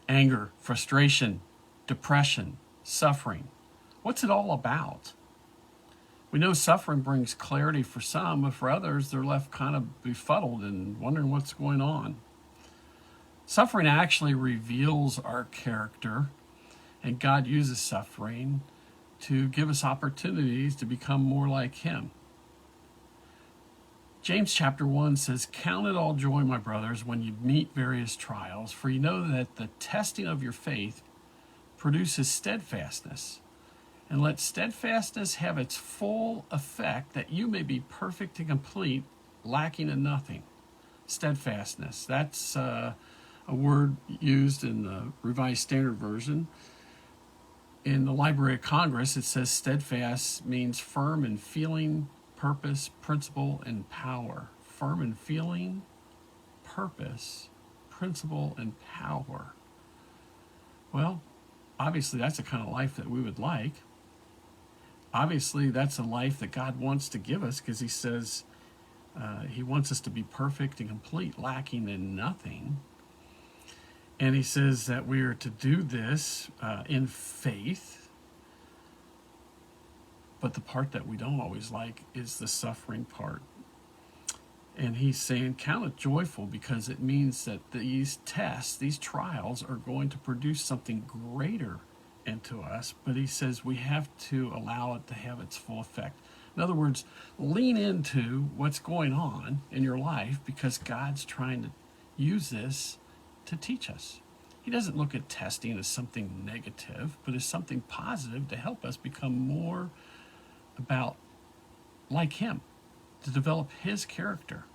Anger, frustration, depression, suffering. What's it all about? We know suffering brings clarity for some, but for others, they're left kind of befuddled and wondering what's going on. Suffering actually reveals our character, and God uses suffering to give us opportunities to become more like Him. James chapter 1 says, "Count it all joy, my brothers, when you meet various trials, for you know that the testing of your faith produces steadfastness. And let steadfastness have its full effect, that you may be perfect and complete, lacking in nothing." Steadfastness. That's a word used in the Revised Standard Version. In the Library of Congress, it says steadfast means firm in feeling, purpose, principle, and power. Firm in feeling, purpose, principle, and power. Well, obviously that's the kind of life that we would like. Obviously that's a life that God wants to give us, because He says He wants us to be perfect and complete, lacking in nothing. And He says that we are to do this in faith. But the part that we don't always like is the suffering part. And He's saying, count it joyful, because it means that these tests, these trials, are going to produce something greater into us. But He says we have to allow it to have its full effect. In other words, lean into what's going on in your life, because God's trying to use this to teach us. He doesn't look at testing as something negative, but as something positive to help us become more like Him, to develop His character.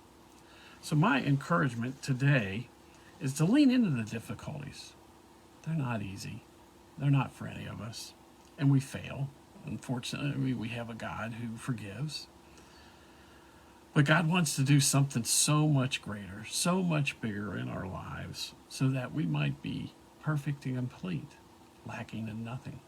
So my encouragement today is to lean into the difficulties. They're not easy. They're not for any of us. And we fail. Unfortunately, we have a God who forgives. But God wants to do something so much greater, so much bigger in our lives, so that we might be perfect and complete, lacking in nothing.